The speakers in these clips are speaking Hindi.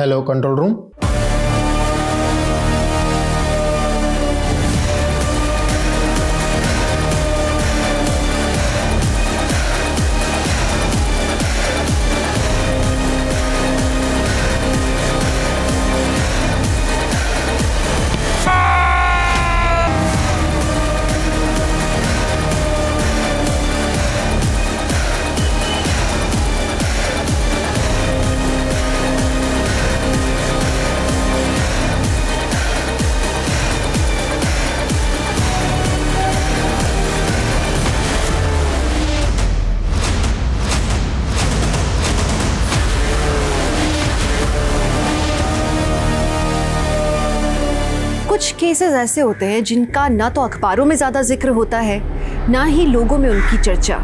Hello control room. कुछ केसेस ऐसे होते हैं जिनका ना तो अखबारों में ज्यादा जिक्र होता है, ना ही लोगों में उनकी चर्चा।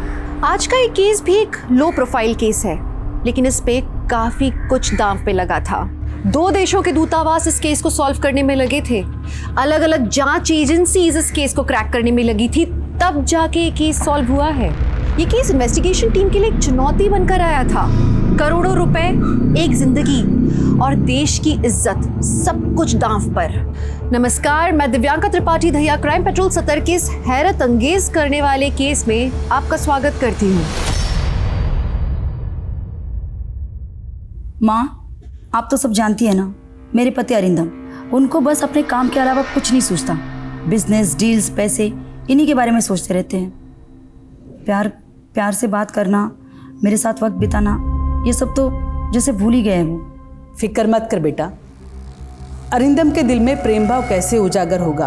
आज का ये केस भी एक लो प्रोफाइल केस है, लेकिन इस पे काफी कुछ दांव पे लगा था। 2 देशों के दूतावास इस केस को सॉल्व करने में लगे थे, अलग अलग जांच एजेंसीज इस केस को क्रैक करने में लगी थी, तब जाके ये केस सॉल्व हुआ है। ये केस इन्वेस्टिगेशन टीम के लिए एक चुनौती बनकर आया था। करोड़ों रुपए, एक जिंदगी और देश की इज्जत, सब कुछ दांव पर। नमस्कार, मैं दिव्यांका त्रिपाठी दहिया क्राइम पेट्रोल सतर्क के इस हैरत अंगेज करने वाले केस में आपका स्वागत करती हूँ। माँ, आप तो सब जानती है ना, मेरे पति अरिंदम, उनको बस अपने काम के अलावा कुछ नहीं सोचता। बिजनेस, डील्स, पैसे, इन्हीं के बारे में सोचते रहते हैं। प्यार से बात करना, मेरे साथ वक्त बिताना, ये सब तो जैसे भूल ही गए हैं वो। फिक्र मत कर बेटा, अरिंदम के दिल में प्रेम भाव कैसे उजागर होगा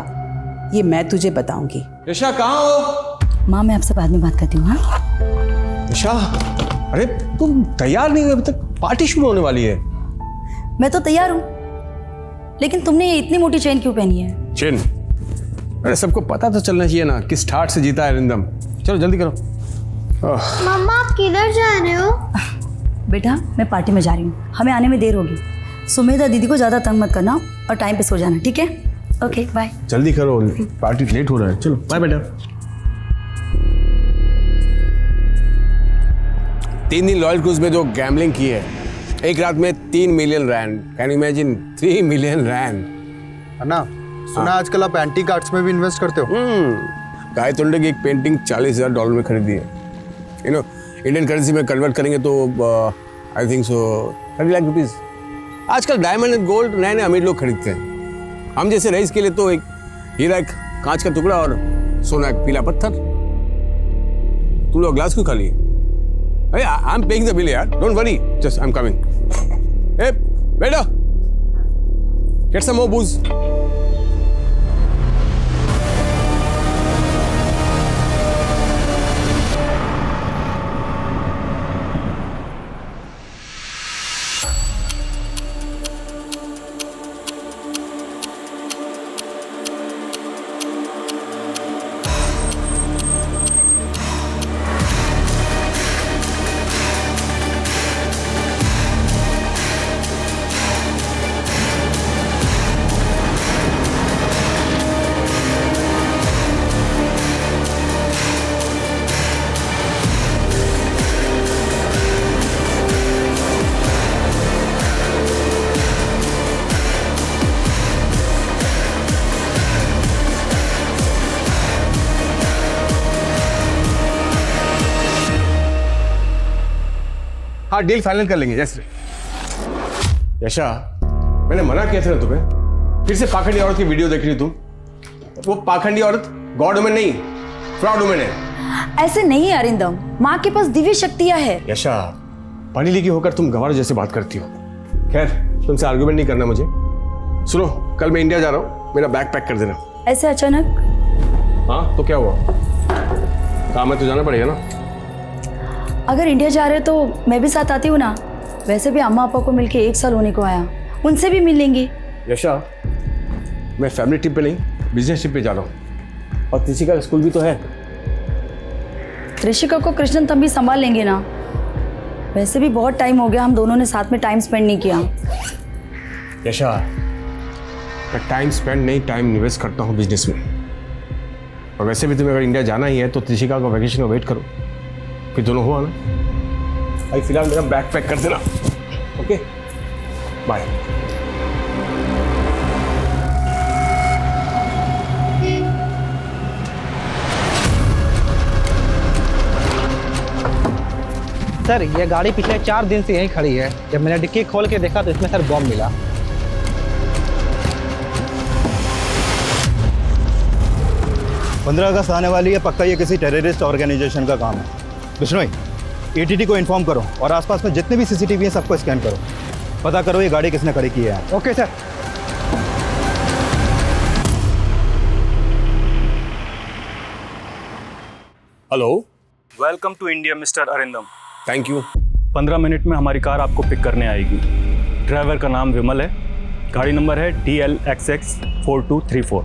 ये मैं तुझे बताऊंगी। यशा कहाँ हो? माँ, मैं आपसे बाद में बात करती हूँ। हाँ यशा, अरे तुम तैयार नहीं हुई अभी तक, पार्टी शुरू होने वाली है। मैं तो तैयार हूँ, लेकिन तुमने ये इतनी मोटी चेन क्यों पहनी है? चेन? अरे सबको पता तो चलना चाहिए ना किस ठाट से जीता है अरिंदम। चलो जल्दी करो। मम्मा, आप किधर जा रहे हो? बेटा, मैं पार्टी में जा रही हूँ, हमें आने में देर होगी। सुमेधा दीदी को ज़्यादा तंग मत करना और टाइम पे सो जाना, ठीक है? Okay, bye. जल्दी करो, पार्टी लेट हो रहा है। चलो बाय बेटा। 3 दिन लॉयल क्रूज में जो गैम्बलिंग की है, एक रात में 3 million rand. Can you imagine? 3 million rand. अन्ना, सुना आजकल आप एंटीक आर्ट्स में भी इन्वेस्ट करते हो? गाय तोंडे की एक पेंटिंग $40,000 में खरीदी है। यू नो, इंडियन करेंसी में कन्वर्ट करेंगे तो I think so 30 lakh rupees. आजकल डायमंड एंड गोल्ड नए नए अमीर लोग खरीदते हैं। हम जैसे रईस के लिए तो एक हीरा, एक कांच का टुकड़ा और सोना एक पीला पत्थर। तुम लोग ग्लास क्यों खाली? अरे I am paying the bill यार, don't worry, just I am coming. ए बेटा, गेट सम मोर बूज। हाँ, डील फाइनल कर लेंगे। जैसे यशा, मैंने मना किया था ना तुम्हें, फिर से पाखंडी औरत की वीडियो देख रही तुम। वो पाखंडी औरत गॉड वुमन नहीं, फ्रॉड वुमन है। ऐसे नहीं अरिंदम, माँ के पास दिव्य शक्तियाँ है। यशा, पढ़ी लिखी होकर तुम गंवार जैसे बात करती हो। खैर, तुमसे आर्गुमेंट नहीं करना मुझे। सुनो, कल मैं इंडिया जा रहा हूँ, मेरा बैग पैक कर देना। ऐसे अचानक? हाँ तो क्या हुआ, काम है तो जाना पड़ेगा ना। अगर इंडिया जा रहे तो मैं भी साथ आती हूँ ना। वैसे भी अम्मा पापा को मिलके 1 साल होने को आया, उनसे भी मिल लेंगे। यशा, मैं फैमिली ट्रिप पे नहीं, बिजनेस ट्रिप पे जा रहा हूँ। और त्रिशिका का स्कूल भी तो है। त्रिशिका को कृष्णन तब भी संभाल लेंगे ना। वैसे भी बहुत टाइम हो गया हम दोनों ने साथ में टाइम स्पेंड नहीं किया। यशा, मैं टाइम स्पेंड नहीं, टाइम निवेश करता हूँ बिजनेस में। और वैसे भी तुम्हें अगर इंडिया जाना ही है तो त्रिशिका को वैकेशन का वेट करो, फिर दोनों हुआ ना। अभी फिलहाल मेरा बैग पैक कर देना, ओके? बाय। सर ये गाड़ी पिछले 4 दिन से यहीं खड़ी है। जब मैंने डिक्की खोल के देखा तो इसमें सर बॉम्ब मिला। पंद्रह अगस्त आने वाली है, पक्का ये किसी टेररिस्ट ऑर्गेनाइजेशन का काम है। बिश्नोई, एटीटी को इन्फॉर्म करो और आसपास में जितने भी सीसीटीवी हैं सबको स्कैन करो, पता करो ये गाड़ी किसने खड़ी की है। Okay sir. Hello, welcome to India mister Arindam. Thank you. 15 minute में हमारी कार आपको पिक करने आएगी। ड्राइवर का नाम विमल है, गाड़ी नंबर है DLXX 4234।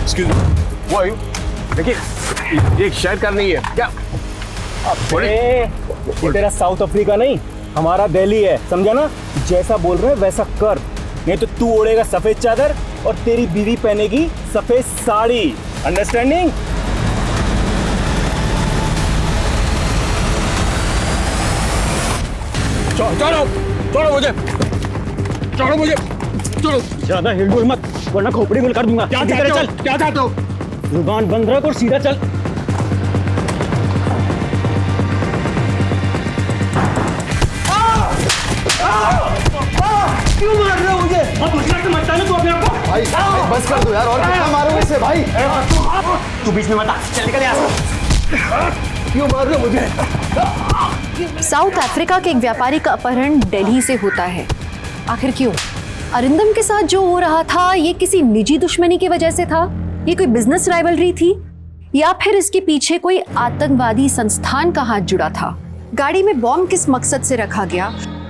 एक्सक्यूज मी, वो आयु देखिए, ये शायद कार नहीं है क्या? ये तेरा साउथ अफ्रीका नहीं, हमारा दिल्ली है, समझा ना? जैसा बोल रहे हैं वैसा कर, नहीं तो तू ओढ़ेगा सफेद चादर और तेरी बीवी पहनेगी सफेद साड़ी। अंडरस्टैंडिंग? चलो चलो मुझे, चलो मुझे, चलो। ज्यादा हिलडुल मत वरना खोपड़ी गुल कर दूंगा। क्या चाहते हो? क्या चाहते हो? जुबान बंद रख और सीधा चल। क्यों मार रहे हो मुझे? बहुत मुश्किल से मरता है तू अपने आप को। भाई बस कर दो यार, और कितना मारोगे इसे भाई? तू बीच में मत आ, चल निकल यहाँ से। क्यों मार रहे हो मुझे? साउथ अफ्रीका के एक व्यापारी का अपहरण दिल्ली से होता है। आखिर क्यों? अरिंदम के साथ जो हो रहा था ये किसी निजी दुश्मनी की वजह से था? ये कोई बिजनेस राइवलरी थी? या फिर इसके पीछे कोई आतंकवादी संस्थान का हाथ जुड़ा था? गाड़ी में बॉम्ब किस मकसद से रखा गया,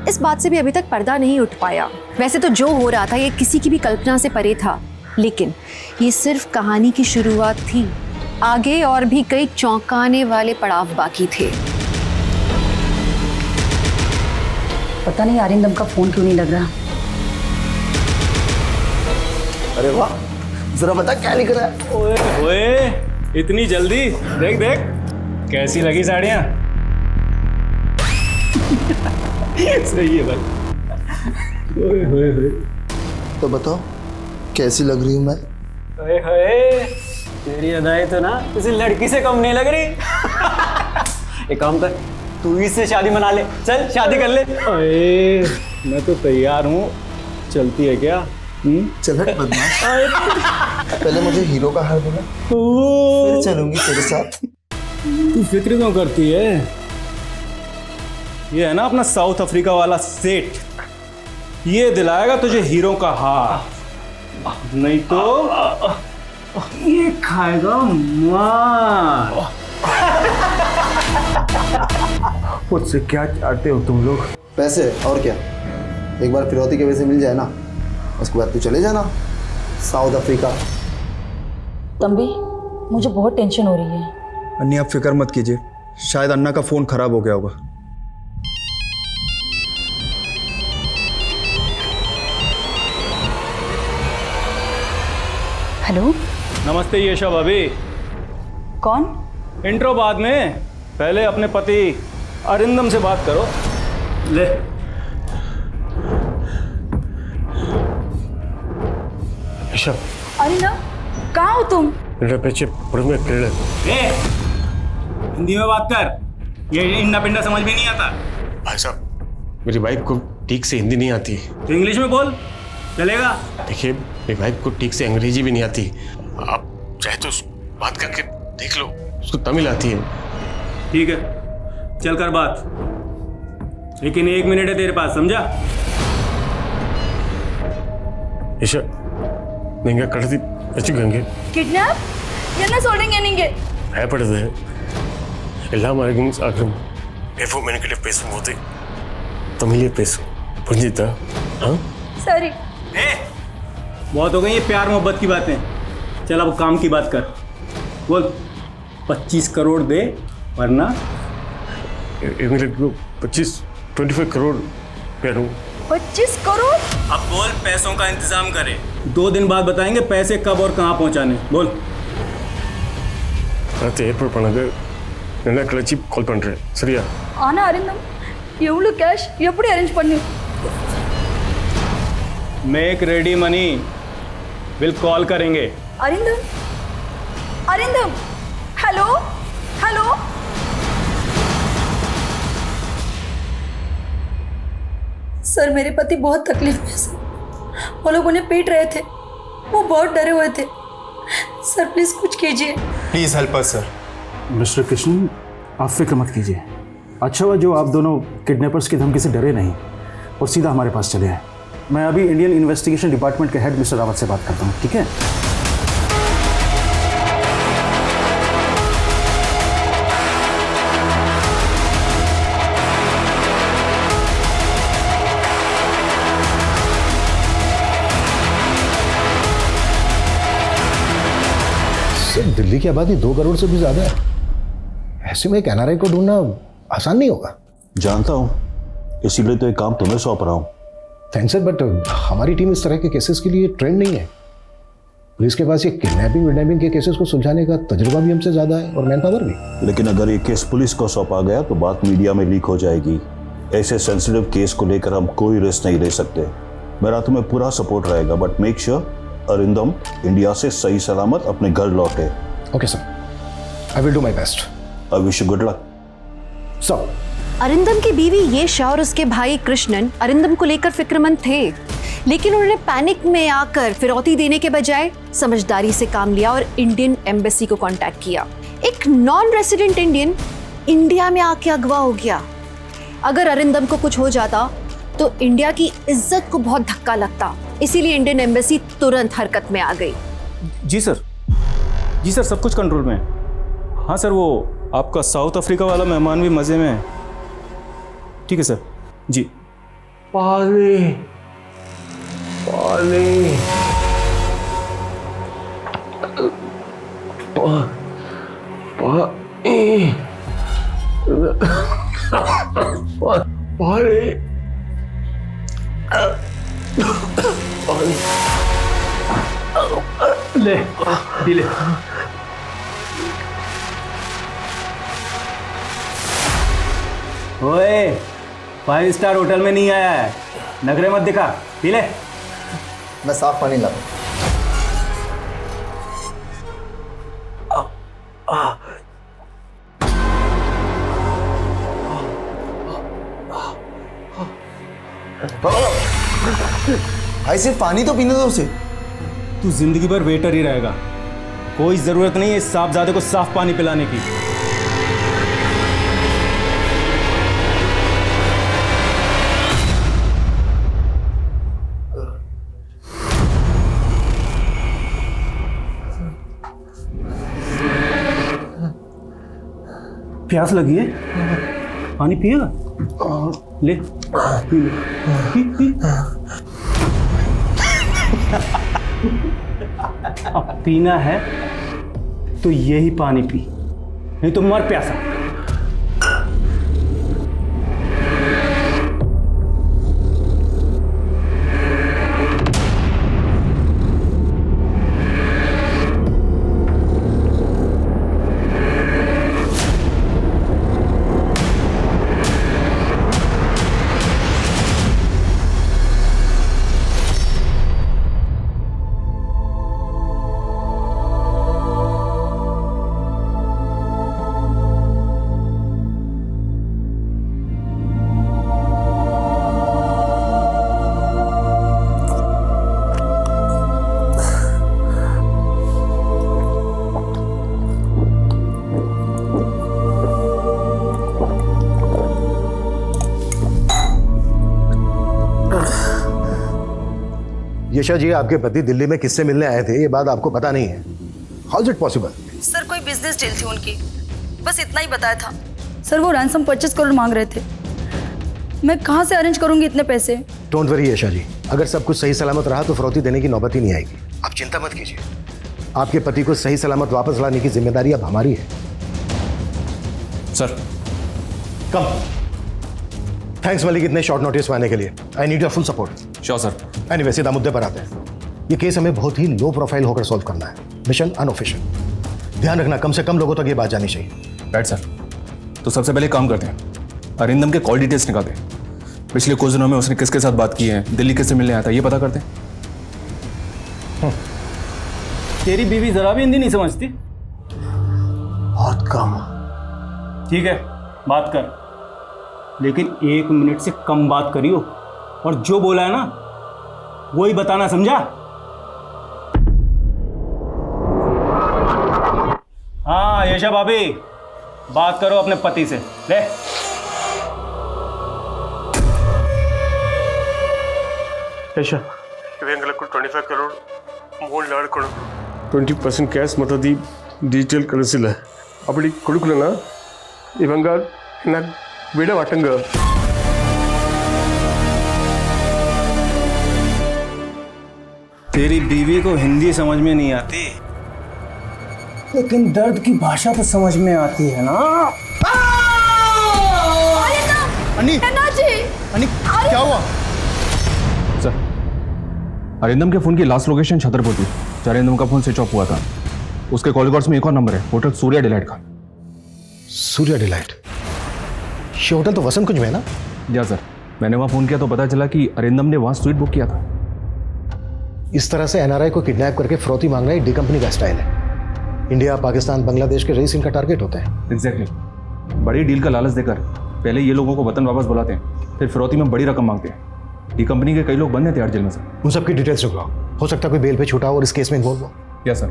इस बात से भी अभी तक पर्दा नहीं उठ पाया। वैसे तो जो हो रहा था ये किसी की भी कल्पना से परे था, लेकिन ये सिर्फ कहानी की शुरुआत थी। आगे और भी कई चौंकाने वाले पड़ाव बाकी थे। पता नहीं अरिंदम का फोन क्यों नहीं लग रहा। अरे वाह, जरा बता क्या लिख रहा है? ओए ओए, इतनी जल्दी? देख देख कैसी लगी साड़ियाँ। सही है भाई। ओए होए होए। तो बताओ कैसी लग रही हूँ मैं? ओए होए, तेरी अदाएं तो ना किसी लड़की से कम नहीं लग रही। एक काम कर, तू इससे शादी मना ले, चल शादी कर ले। ओए, मैं तो तैयार हूँ, चलती है क्या? चल हट बदमाश। पहले मुझे हीरो का हार देना, फिर चलूंगी तेरे साथ। तू फिक्र क्यों करती है? ये है ना अपना साउथ अफ्रीका वाला सेठ, ये दिलाएगा तुझे हीरो का हार, नहीं तो ये खाएगा मार। मुझसे क्या चाहते हो तुम लोग? पैसे और क्या? एक बार फिरौती के वजह मिल जाए ना, उसके बाद तू चले जाना साउथ अफ्रीका। तंबी, मुझे बहुत टेंशन हो रही है। अन्नी आप फिक्र मत कीजिए, शायद अन्ना का फ़ोन ख़राब हो गया होगा। हेलो, नमस्ते यशा भाभी। कौन? इंट्रो बाद में, पहले अपने पति अरिंदम से बात करो। ले यशा, अरिंदम, कहाँ हो तुम? मेरे पीछे में किरण। हिंदी में बात कर, ये इंडा पिंडा समझ में नहीं आता। भाई साहब, मेरी वाइफ को ठीक से हिंदी नहीं आती। तो इंग्लिश में बोल, चलेगा? देखिए, मेरी वाइफ को ठीक से अंग्रेजी भी नहीं आती। आप चाहे तो बात करके देख लो, उसको तमिल आती है। ठीक है, चल कर बात, लेकिन 1 मिनट है तेरे पास, समझा? यशा, ನಿಂಗೆ ಕಡ್ದಿ ಹೆಚ್ಚಿಗಂಗೆ ಕಿಡ್ನಾಪ್ என்ன சொல்றீங்க நீங்க? பயப்படுது எல்லாம் மறைக்கும் சாகும் எப்போ மெனக்கிட்ட பேசும்போது तमिल பேசும் புரிஞ்சுதா? हाँ सॉरी। बहुत हो गई ये प्यार मोहब्बत की बातें, चल अब काम की बात कर। बोल 25 करोड़ दे वरना एक मिनट को 25 करोड़ पे दूँ। 25 करोड़? अब बोल, पैसों का इंतजाम करें। 2 दिन बाद बताएंगे पैसे कब और कहाँ पहुँचाने। बोल। அடுத்து ஏற்பாடு பண்ணது என்ன கழிச்சு கால் பண்ணுறேன், சரியா? ஆனா அரிந்தம், எவ்வளோ கேஷ் எப்படி அரேஞ்ச் பண்ணி? Make ready money, will call करेंगे। Arindam, Arindam, hello, hello. Sir, मेरे पति बहुत तकलीफ में सर। वो लोग उन्हें पीट रहे थे, वो बहुत डरे हुए थे। सर प्लीज कुछ कीजिए। Please help us sir. Mister Krishna, आप फिक्र मत कीजिए। अच्छा हुआ जो आप दोनों किडनैपर्स की धमकी से डरे नहीं और सीधा हमारे पास चले आए। मैं अभी इंडियन इन्वेस्टिगेशन डिपार्टमेंट के हेड मिस्टर रावत से बात करता हूँ, ठीक है? सर, दिल्ली की आबादी 2 करोड़ से भी ज्यादा है। ऐसे में एक एनआरआई को ढूंढना आसान नहीं होगा। जानता हूँ, इसीलिए तो एक काम तुम्हें सौंप रहा हूँ। थैंक्स सर, बट हमारी टीम इस तरह के केसेस के लिए ट्रेंड नहीं है। पुलिस के पास ये किडनैपिंग के केसेस को सुलझाने का तजुर्बा भी हमसे ज्यादा है और मैन पावर भी। लेकिन अगर ये केस पुलिस को सौंपा गया तो बात मीडिया में लीक हो जाएगी। ऐसे सेंसिटिव केस को लेकर हम कोई रिस्क नहीं ले सकते। मेरा तुम्हें पूरा सपोर्ट रहेगा, but make sure Arindam India से सही सलामत अपने घर लौटे। Okay sir, I will do my best. I wish you good luck. Sir, Arindam की बीवी येशा और उसके भाई कृष्णन अरिंदम को लेकर फिक्रमंद थे, लेकिन उन्होंने पैनिक में आकर फिरौती देने के बजाय समझदारी से काम लिया और इंडियन एम्बेसी को कांटेक्ट किया। एक नॉन रेसिडेंट इंडियन इंडिया में आके अगवा हो गया। अगर अरिंदम को कुछ हो जाता तो इंडिया की इज्जत को बहुत धक्का लगता, इसीलिए इंडियन एम्बेसी तुरंत हरकत में आ गई। जी सर, सब कुछ कंट्रोल में है। हाँ सर, वो आपका साउथ अफ्रीका वाला मेहमान भी मज़े में है। ठीक है सर। जी। पानी पानी ले पी ले। ओए, 5 स्टार होटल में नहीं आया है, नखरे मत दिखा, पी ले। मैं साफ पानी ला। भाई सिर्फ पानी तो पीने दो उसे। तू जिंदगी भर वेटर ही रहेगा, कोई जरूरत नहीं है इस साहबजादे को साफ पानी पिलाने की। प्यास लगी है, पानी पिएगा? ले पी ले, पी। अब पीना है तो यही पानी पी, नहीं तो मर प्यासा। यशा जी, आपके पति दिल्ली में किससे मिलने आए थे ये बात आपको पता नहीं है। How is it possible? Sir कोई बिजनेस डील थी उनकी, बस इतना ही बताया था। सर वो रैंसम 25 करोड़ मांग रहे थे। मैं कहाँ से अरेंज करूंगी इतने पैसे? डोंट वरी यशा जी, अगर सब कुछ सही सलामत रहा तो फिरौती देने की नौबत ही नहीं आएगी। आप चिंता मत कीजिए, आपके पति को सही सलामत वापस लाने की जिम्मेदारी अब हमारी है। सर कम। थैंक्स मलिक इतने शॉर्ट नोटिस में आने के लिए। I need your full support. Sure sir. Anyway सीधा मुद्दे पर आते हैं। ये केस हमें बहुत ही लो प्रोफाइल होकर सॉल्व करना है। Mission unofficial. ध्यान रखना कम से कम लोगों तक ये बात जानी चाहिए। Right sir. तो सबसे पहले काम करते हैं, अरिंदम के कॉल डिटेल्स निकालते हैं। पिछले कुछ दिनों में उसने किसके साथ बात की है, दिल्ली किससे मिलने आया था, ये पता करते हैं। तेरी बीवी जरा भी हिंदी नहीं समझती? बहुत कम। ठीक है, बात कर, लेकिन 1 मिनट से कम बात करियो, और जो बोला है ना वही बताना, समझा? हाँ यशा भाभी, बात करो अपने पति से। ले ಯಶ ಇವೆಂಗಲ 25 ಕರೋಡ್ ಮೂರು ಲಾಡ್ ಕೊಡು 20% ಕ್ಯಾಶ್ ಮತ್ತು ಡಿಜಿಟಲ್ ಕಳಿಸಿಲ್ಲ அப்படி கொடுக்கலனா இவங்க என்ன விட மாட்டங்க तेरी बीवी को हिंदी समझ में नहीं आती, लेकिन दर्द की भाषा तो समझ में आती है ना। अन्नी, अन्नी क्या हुआ? सर, अरिंदम के फोन की लास्ट लोकेशन छतरपुर थी। अरिंदम का फोन स्विच ऑफ हुआ था। उसके कॉल रिकॉर्ड्स में एक और नंबर है, होटल सूर्या डिलाइट का। सूर्या डिलाइट? ये होटल तो वसंत कुंज में है ना? या सर, मैंने वहाँ फोन किया तो पता चला कि अरिंदम ने वहाँ स्वीट बुक किया था। इस तरह से एनआरआई को किडनैप करके फ्रौती मांगना एक डी कंपनी का स्टाइल है। इंडिया, पाकिस्तान, बांग्लादेश के रईस इनका टारगेट होते हैं। एग्जैक्टली। बड़ी डील का लालच देकर पहले ये लोगों को वतन वापस बुलाते हैं, फिर फिरौती में बड़ी रकम मांगते हैं। डी कंपनी के कई लोग बंद हैं तिहाड़ जेल में। सर उन सबकी डिटेल्स निकलाओ, हो सकता है कोई बेल पे छूटा हो और इस केस में इन्वॉल्व हो। या सर,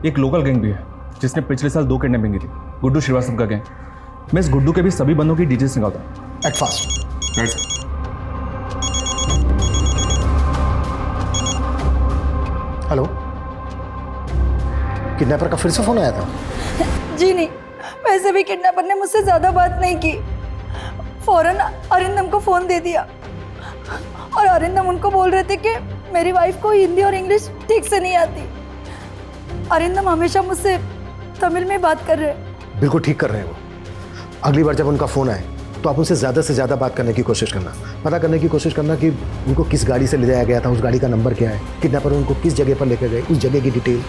एक लोकल गैंग भी है जिसने पिछले साल 2 किडनैपिंग की थी, गुड्डू श्रीवास्तव का गैंग। मैं इस गुड्डू के भी सभी बंदों की डिटेल्स निकालता हूँ। Act fast. Right sir. Hello, kidnapper का फिर से फोन आया था? जी नहीं, वैसे भी किडनैपर ने मुझसे ज़्यादा बात नहीं की। फौरन अरिंदम को फ़ोन दे दिया और अरिंदम उनको बोल रहे थे कि मेरी वाइफ को हिंदी और इंग्लिश ठीक से नहीं आती। अरिंदम हमेशा मुझसे तमिल में बात कर रहे हैं। बिल्कुल ठीक कर रहे हैं वो। अगली बार जब उनका फ़ोन आए तो आप उनसे ज़्यादा से ज़्यादा बात करने की कोशिश करना, पता करने की कोशिश करना कि उनको किस गाड़ी से ले जाया गया था, उस गाड़ी का नंबर क्या है, किडनैपर उनको किस जगह पर लेकर गए, उस जगह की डिटेल।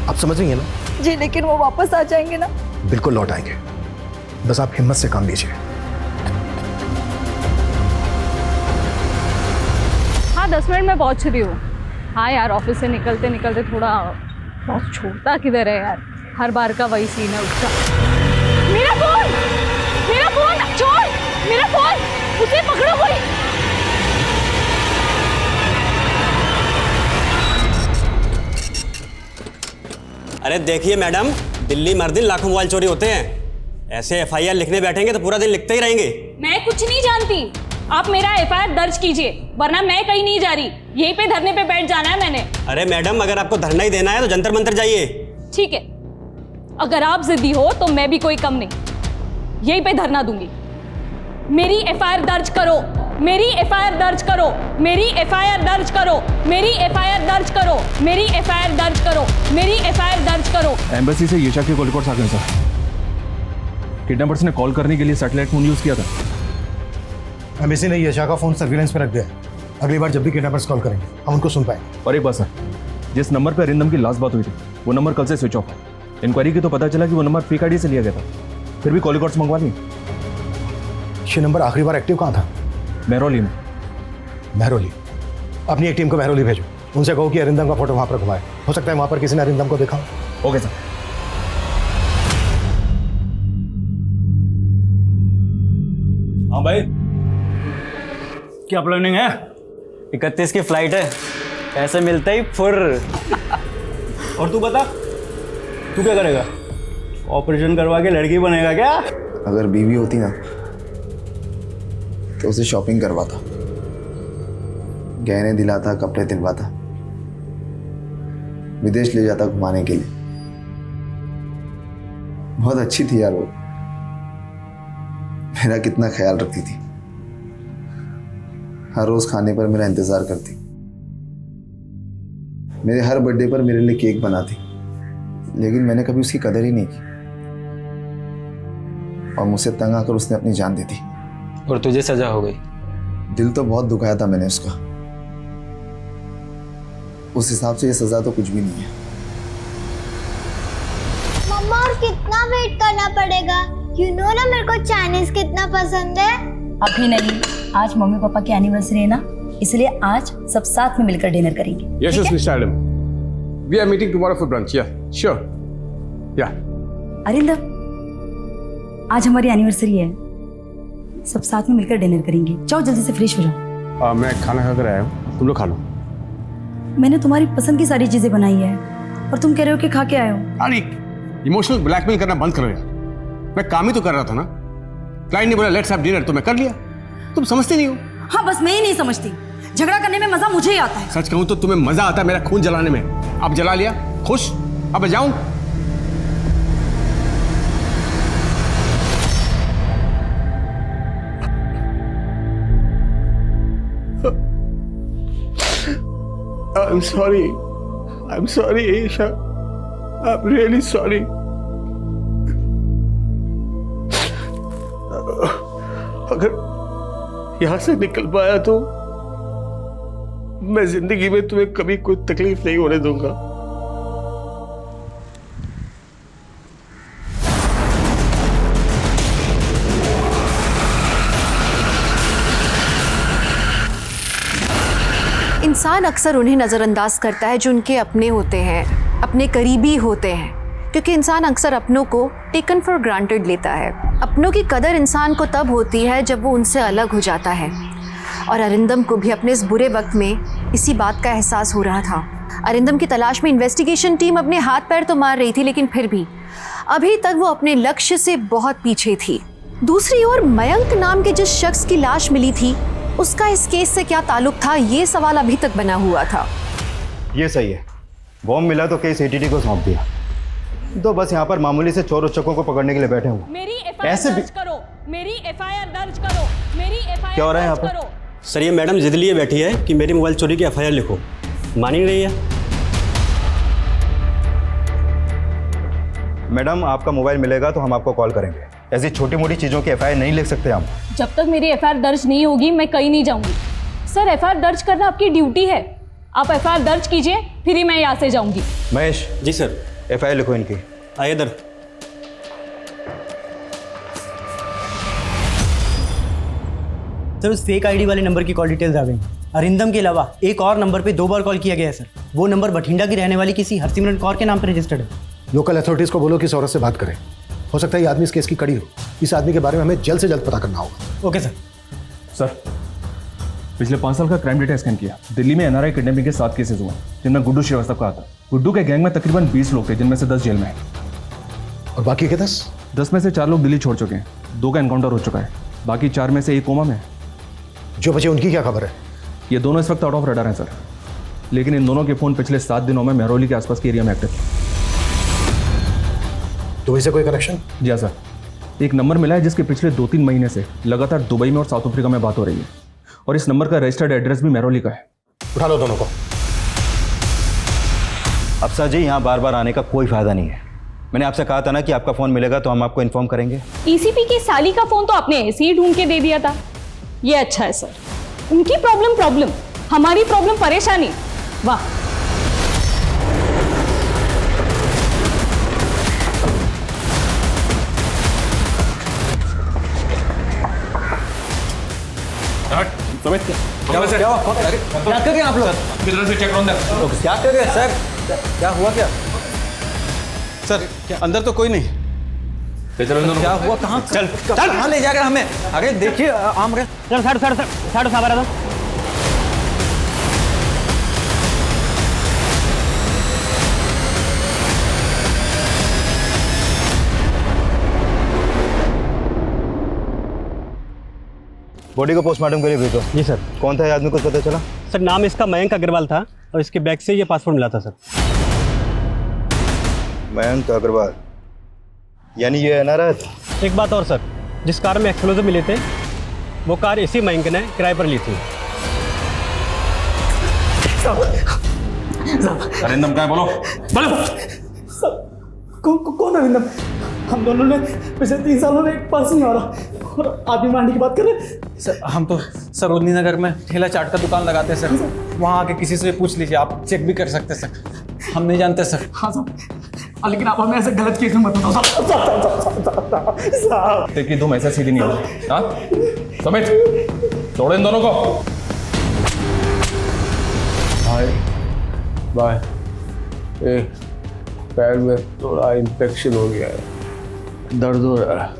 आप समझ रही हैं ना? जी, लेकिन वो वापस आ जाएंगे ना? बिल्कुल लौट आएंगे, बस आप हिम्मत से काम लीजिए। हाँ 10 मिनट में पहुंच रही हूँ। हाँ यार, ऑफिस से निकलते निकलते थोड़ा बहुत छोड़ता किधर है यार, हर बार का वही सीन है उसका। मेरा फोन छोड़, मेरा फोन, उसे पकड़ो कोई। अरे देखिए मैडम, दिल्ली में हर दिन लाखों मोबाइल चोरी होते हैं। ऐसे एफआईआर लिखने बैठेंगे तो पूरा दिन लिखते ही रहेंगे। मैं कुछ नहीं जानती, आप मेरा एफआईआर दर्ज कीजिए, वरना मैं कहीं नहीं जा रही। यहीं पे धरने पे बैठ जाना है मैंने। अरे मैडम, अगर आपको धरना ही देना है तो जंतर मंतर जाइए। ठीक है, अगर आप जिद्दी हो तो मैं भी कोई कम नहीं, यहीं पे धरना दूंगी। मेरी एफआईआर दर्ज करो, मेरी एफआईआर दर्ज करो, मेरी एफआईआर दर्ज करो, मेरी एफआईआर दर्ज करो, मेरी एफआईआर दर्ज करो, मेरी एफआईआर दर्ज करो। एम्बेसी से यशा के कॉल रिकॉर्ड्स आ गए सर। किडनैपर्स ने कॉल करने के लिए सैटेलाइट फोन यूज किया था। एम्बेसी ने यशा का फोन सर्विलेंस में रख दिया। अगली बार जब भी किडनैपर्स कॉल करेंगे हम उनको सुन पाएंगे। और एक बात सर, जिस नंबर पर अरिंदम की लास्ट बात हुई थी वो नंबर कल से स्विच ऑफ है। इंक्वायरी की तो पता चला कि वो नंबर फेक आईडी से लिया गया था, फिर भी कॉल रिकॉर्ड्स मंगवा लिए। ये नंबर आखिरी बार एक्टिव कहाँ था? महरौली में। महरौली? अपनी एक टीम को महरौली भेजो, उनसे कहो कि अरिंदम का फोटो वहाँ पर घुमाए। हो सकता है वहाँ पर किसी ने अरिंदम को देखा। Okay sir. हाँ भाई, क्या प्लानिंग है? 31 की फ्लाइट है, ऐसे मिलते ही फुर। और तू बता, तू क्या करेगा? ऑपरेशन करवा के लड़की बनेगा क्या? अगर बीवी होती ना तो उसे शॉपिंग करवाता, गहने दिलाता, कपड़े दिलवाता, विदेश ले जाता घुमाने के लिए। बहुत अच्छी थी यार वो, मेरा कितना ख्याल रखती थी। हर रोज खाने पर मेरा इंतजार करती, मेरे हर बर्थडे पर मेरे लिए केक बनाती, लेकिन मैंने कभी उसकी कदर ही नहीं की। और मुझसे तंग आकर उसने अपनी जान दे दी। और तुझे सजा हो गई? दिल तो बहुत दुखाया था मैंने उसका। उस हिसाब से ये सजा तो कुछ भी नहीं है। मम्मा और कितना वेट करना पड़ेगा? यू नो ना मेरे को चाइनीज कितना पसंद है। अभी नहीं, आज मम्मी पापा की एनिवर्सरी है ना, इसलिए आज सब साथ में मिलकर डिनर करेंगे। Yes, yes, Mr. Adam. We are meeting tomorrow for brunch. Yeah, sure. Yeah. Arindam, आज हमारी एनिवर्सरी है, सब साथ में मिलकर डिनर करेंगे। जाओ जल्दी से फ्रेश हो जाओ। मैं खाना खाकर आया हूँ, तुम लोग खा लो। मैंने तुम्हारी पसंद की सारी चीजें बनाई है और तुम कह रहे हो कि खा के आए हो। अरे इमोशनल ब्लैकमेल करना बंद करो यार। मैं काम ही तो कर रहा था ना। क्लाइंट ने बोला लेट्स हैव डिनर, तो मैं कर लिया। तुम समझते नहीं हो। हाँ, बस मैं ही नहीं समझती। झगड़ा करने में मजा मुझे ही आता है। सच कहूं तो तुम्हें मजा आता है मेरा खून जलाने में। अब जला लिया, खुश? अब मैं जाऊं? I'm sorry. I'm sorry, Aisha. I'm really sorry. अगर यहां से निकल पाया तो मैं जिंदगी में तुम्हें कभी कोई तकलीफ नहीं होने दूंगा। इंसान अक्सर उन्हें नज़रअंदाज करता है जो उनके अपने होते हैं, अपने करीबी होते हैं, क्योंकि इंसान अक्सर अपनों को टेकन फॉर ग्रांटेड लेता है। अपनों की कदर इंसान को तब होती है जब वो उनसे अलग हो जाता है, और अरिंदम को भी अपने इस बुरे वक्त में इसी बात का एहसास हो रहा था। अरिंदम की तलाश में इन्वेस्टिगेशन टीम अपने हाथ पैर तो मार रही थी, लेकिन फिर भी अभी तक वो अपने लक्ष्य से बहुत पीछे थी। दूसरी ओर मयंक नाम के जिस शख्स की लाश मिली थी, उसका इस केस से क्या ताल्लुक था, ये सवाल अभी तक बना हुआ था। ये सही है, बॉम्ब मिला तो केस एटीटी को सौंप दिया, तो बस यहाँ पर मामूली से चोर उच्चकों को पकड़ने के लिए बैठे हुए। मेरी एफआईआर दर्ज करो, मेरी एफआईआर दर्ज करो, मेरी एफआईआर क्या हो रहा है यहाँ पर? सर ये मैडम जिद लिए बैठी है कि मेरी मोबाइल चोरी की एफआईआर लिखो, मान ही नहीं रही है। मैडम आपका मोबाइल मिलेगा तो हम आपको कॉल करेंगे। ऐसी छोटी मोटी चीज़ों की एफआईआर नहीं लिख सकते हम। जब तक मेरी एफआईआर दर्ज नहीं होगी मैं कहीं नहीं जाऊंगी। सर एफआईआर दर्ज करना आपकी ड्यूटी है, आप एफआईआर दर्ज कीजिए, फिर ही मैं यहाँ से जाऊंगी। महेश। जी सर। एफआईआर लिखो इनकी। आइए इधर। सर उस फेक आईडी वाले नंबर की कॉल डिटेल्स आ गई। अरिंदम के अलावा एक और नंबर पे 2 बार कॉल किया गया है सर। वो नंबर बठिंडा की रहने वाली किसी हरसिमरन कौर के नाम पर रजिस्टर्ड है। लोकल अथॉरिटीज़ को बोलो कि इस औरत से बात करें। हो सकता है ये आदमी इस केस की कड़ी हो। इस आदमी के बारे में हमें जल्द से जल्द पता करना होगा। Okay sir. सर पिछले 5 साल का क्राइम डेटा स्कैन किया। दिल्ली में एनआरआई किडनैपिंग के 7 केसेस हुए, जिनमें गुड्डू श्रीवास्तव का आता। गुड्डू के गैंग में तकरीबन 20 लोग थे, जिनमें से 10 जेल में हैं। और बाकी के 10 में से 4 लोग दिल्ली छोड़ चुके हैं, 2 का एनकाउंटर हो चुका है, बाकी 4 में से 1 कोमा में। जो बचे उनकी क्या खबर है? ये दोनों इस वक्त आउट ऑफ रडार हैं सर, लेकिन इन दोनों के फ़ोन पिछले 7 दिनों में मेहरौली के आसपास के एरिया में एक्टिव। दुबई से कोई कनेक्शन? जी हाँ सर, एक नंबर मिला है जिसके पिछले 2-3 महीने से लगातार दुबई में और साउथ अफ्रीका में बात हो रही है, और इस नंबर का रजिस्टर्ड एड्रेस भी मेहरौली का है। उठा लो दोनों को। अफसर जी यहाँ बार बार आने का कोई फायदा नहीं है। मैंने आपसे कहा था ना कि आपका फ़ोन मिलेगा तो हम आपको इन्फॉर्म करेंगे। ईसीपी की साली का फोन तो आपने ऐसे ही ढूंढ के दे दिया था। ये अच्छा है सर, उनकी प्रॉब्लम, हमारी प्रॉब्लम परेशानी। वाह। क्या कर रहे हैं आप लोग? किधर से चेक राउंड है? क्या कर रहे हैं सर? क्या हुआ क्या? सर क्या अंदर तो कोई नहीं? क्या हुआ? कहाँ? चल कहाँ ले जाकर हमें? अरे देखिए आम रहे। चल साढ़े साहब आ रहा था। बॉडी को पोस्टमार्टम के लिए भेजो। जी सर। कौन था ये आदमी, कुछ पता चला? सर नाम इसका मयंक अग्रवाल था, और इसके बैग से ये पासपोर्ट मिला था सर। मयंक अग्रवाल, यानी ये एनआरआई था। एक बात और सर, जिस कार में एक्सप्लोजिव मिले थे वो कार इसी मयंक ने किराए पर ली थी। अरिंदम क्या है? बोलो। कौन अरिंदम? हम दोनों ने पिछले 3 सालों में एक पर्स नहीं मारा और आदमी मारने की बात कर रहे। सर हम तो सरोजनी नगर में ठेला चाट का दुकान लगाते हैं सर, वहाँ आके किसी से पूछ लीजिए, आप चेक भी कर सकते हैं सर, हम नहीं जानते सर। हाँ साहब, लेकिन आप हमें ऐसे गलत केस में मत बताओ साहब। देखिए तुम ऐसा सीधी नहीं हो। हाँ समित, छोड़ो इन दोनों को। Bye bye. पैर में थोड़ा इन्फेक्शन हो गया है, दर्द हो रहा है,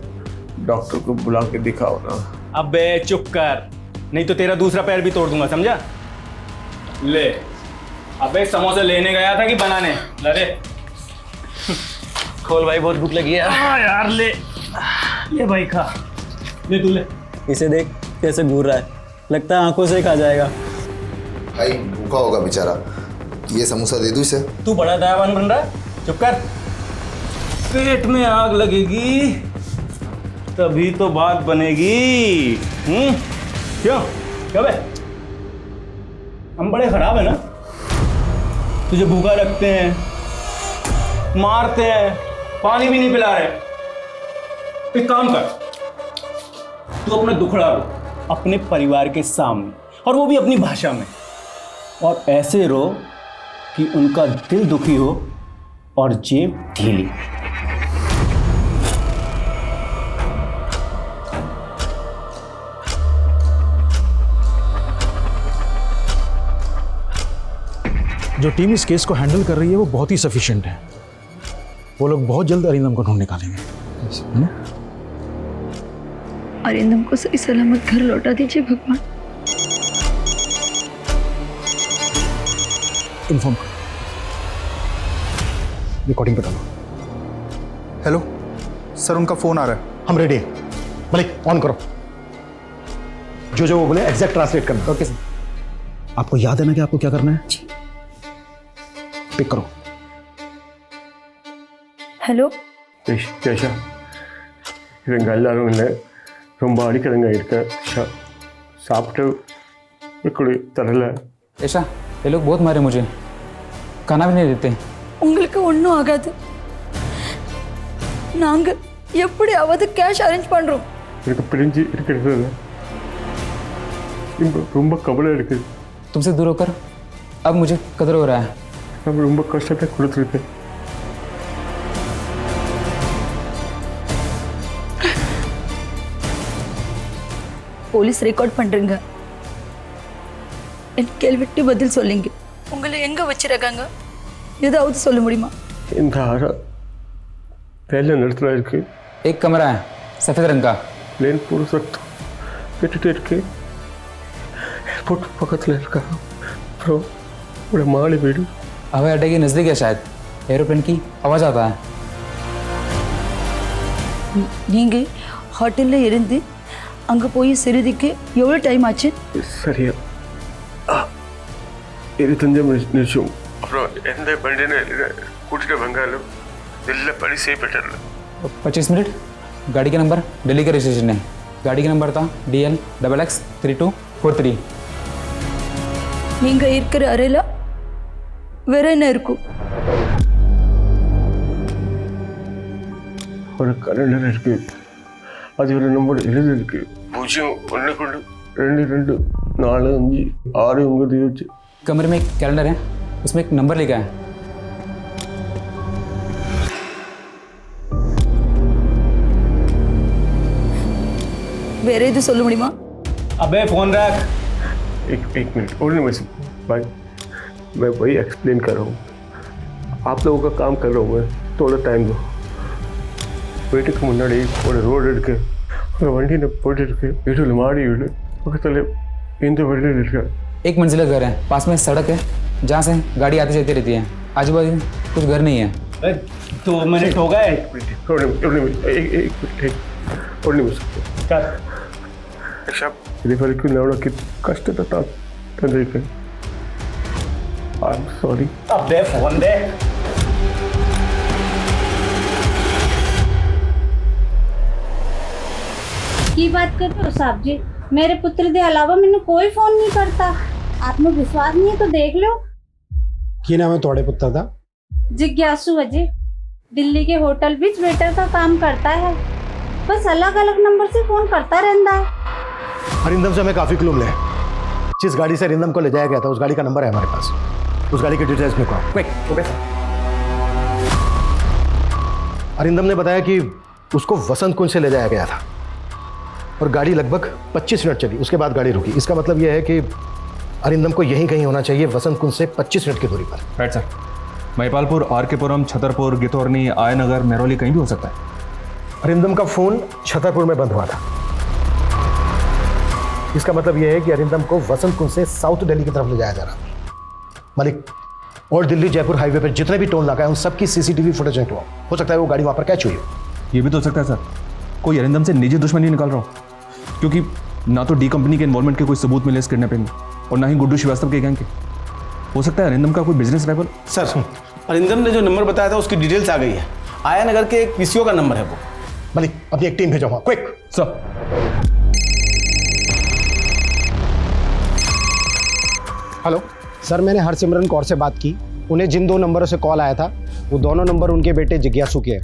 डॉक्टर को बुला के दिखाओ ना। अबे चुप कर, नहीं तो तेरा दूसरा पैर भी तोड़ दूंगा, समझा? ले, अबे समोसे लेने गया था कि बनाने? ले खोल भाई, बहुत भूख लगी है। हाँ यार ले भाई खा, ले तू ले। इसे देख कैसे घूर रहा है, लगता है आंखों से खा जाएगा। भाई भूखा होगा बेचारा, ये समोसा दे दूं इसे। तू बड़ा दयावान बन रहा है, चुप कर। पेट में आग लगेगी तभी तो बात बनेगी। क्यों क्या बे, हम बड़े खराब है ना? तुझे भूखा रखते हैं, मारते हैं, पानी भी नहीं पिला रहे। एक काम कर, तू अपना दुखड़ा रो अपने परिवार के सामने, और वो भी अपनी भाषा में, और ऐसे रो कि उनका दिल दुखी हो और जेब ढीली। जो टीम इस केस को हैंडल कर रही है वो बहुत ही सफिशिएंट है। वो लोग बहुत जल्द अरिंदम को ढूंढ निकालेंगे। अरिंदम को सही सलामत घर लौटा दीजिए भगवान। इन्फॉर्म करो, रिकॉर्डिंग पे डालो। हेलो सर, उनका फोन आ रहा है। हम रेडी हैं। मलिक ऑन करो, जो वो बोले एग्जैक्ट ट्रांसलेट करना। Okay sir. आपको याद है ना कि आपको क्या करना है? पिक करो। हेलो கேஷா இவங்க எல்லாரும் இல்லை, ரொம்ப அடிக்கிறங்க இருக்க, சாப்பிட்டு இப்படி தரல। ऐसा ये लोग बहुत मारे मुझे, खाना भी नहीं देते। உங்களுக்கு ஒன்றும் ஆகாது, நாங்க எப்படியாவது கேஷ் அரேஞ்ச் பண்றோம்। எனக்கு பிரிஞ்சு இருக்கிறது ரொம்ப கவலை இருக்குது। तुमसे दूर होकर अब मुझे कदर हो रहा है। நம்ம ரொம்ப கஷ்டத்தை கொடுத்துருக்கேன்। போலீஸ் ரெக்கார்ட் பண்றீங்க, என் கேள்விக்கு பதில் சொல்லுங்க। உங்களை எங்க வச்சிருக்காங்க, ஏதாவது சொல்ல முடியுமா? இந்த ஆறா पहले नड़ता इருக்கு। एक कमरा है सफेद रंग का, प्लेन पूरा सख्त पेटे इருக்கு, एयरपोर्ट पकड़ले इरुका, प्रो बड़ा माली वीடு। हवाई अड्डे के नजदीक है, शायद एरोप्लेन की आवाज आता है। நீங்க ஹோட்டல்ல இருந்து அங்க போய் சிறுதிக்கு எவ்வளவு டைம் ஆச்சு? சரியா 25 நிமிஷம். அப்புறம் எந்த வண்டியில கூட்டிட்டு வந்தாலும் दिल्ली बड़ी से बेटर। 25 मिनट। गाड़ी का नंबर दिल्ली का रजिस्ट्रेशन है। गाड़ी का नंबर था DL XX3243। நீங்க இருக்கிற அறையில வேற என்ன இருக்கும்? ஒரு கலண்டர் இருக்கு, அது ஒரு நம்பர் எழுதிருக்கு, 0122245 कमरे में एक कैलेंडर है, उसमें एक नंबर लिखा है। வேற எது சொல்ல முடியுமா? अबे फोन रख। एक मिनट और नहीं भाई, मैं वही एक्सप्लेन कर रहा हूँ, आप लोगों का काम कर रहा हूँ मैं, थोड़ा टाइम दो। வீட்டுக்கு முன்னாடி ஒரு ரோடு இருக்கு, ஒரு வண்டியில் போயிட்டு இருக்கு, வீட்டில் மாடி வீடு பக்கத்தில் இந்த வண்டியில் இருக்கு। एक मंजिला घर है, पास में सड़क है जहाँ से गाड़ी आती जाती रहती है, आजू बाजू कुछ घर नहीं है। 2 मिनट हो गए। इवरिಗೂ ನೋಡೋಕೆ ಕಷ್ಟದ ತಂದಿದ್ದೆ। I am sorry. अबे फोन दे। की बात करते हो साहब जी, मेरे पुत्र के अलावा मैंने कोई फोन नहीं करता। आपने विश्वास नहीं है तो देख लो। की नाम है थोड़े पुत्र दा? जिज्ञासु अजय। दिल्ली के होटल भी वेटर का काम करता है, बस अलग अलग नंबर से फोन करता रहता है। अरिंदम से हमें काफ़ी क्लू मिले हैं। जिस गाड़ी से अरिंदम को ले जाया गया था उस गाड़ी का नंबर है हमारे पास। उस गाड़ी की डिटेल्स में कहो क्विक। Okay sir. अरिंदम ने बताया कि उसको वसंत कुंज से ले जाया गया था और गाड़ी लगभग 25 मिनट चली, उसके बाद गाड़ी रुकी। इसका मतलब यह है कि अरिंदम को यहीं कहीं होना चाहिए, वसंत कुंज से 25 मिनट की दूरी पर। Right sir. महिपालपुर, आरकेपुरम, छतरपुर, गितौरनी, आयनगर, मेहरौली कहीं भी हो सकता है। अरिंदम का फोन छतरपुर में बंद हुआ था। इसका मतलब यह है कि अरिंदम को वसंत कुंज से साउथ दिल्ली की तरफ ले जाया जा रहा था। मलिक, और दिल्ली जयपुर हाईवे पर जितने भी टोल नाका है उन सबकी सीसीटीवी फुटेज निकलवाओ। हो सकता है वो गाड़ी वहां पर कैच हुई हो। ये भी तो हो सकता है सर, कोई अरिंदम से निजी दुश्मनी निकाल रहा हो, क्योंकि ना तो डी कंपनी के इन्वॉल्वमेंट के कोई सबूत मिले इस किडनैपिंग में और ना ही गुड्डू श्रीवास्तव के गैंग के। हो सकता है अरिंदम का कोई बिजनेस राइवल। सर, अरिंदम ने जो नंबर बताया था उसकी डिटेल्स आ गई है। आया नगर के एक पीसीओ का नंबर है वो। मलिक, अपनी एक टीम भेजो वहां, क्विक। सर। हेलो सर, मैंने हरसिमरन कौर से बात की। उन्हें जिन 2 नंबरों से कॉल आया था वो दोनों नंबर उनके बेटे जिज्ञासु के हैं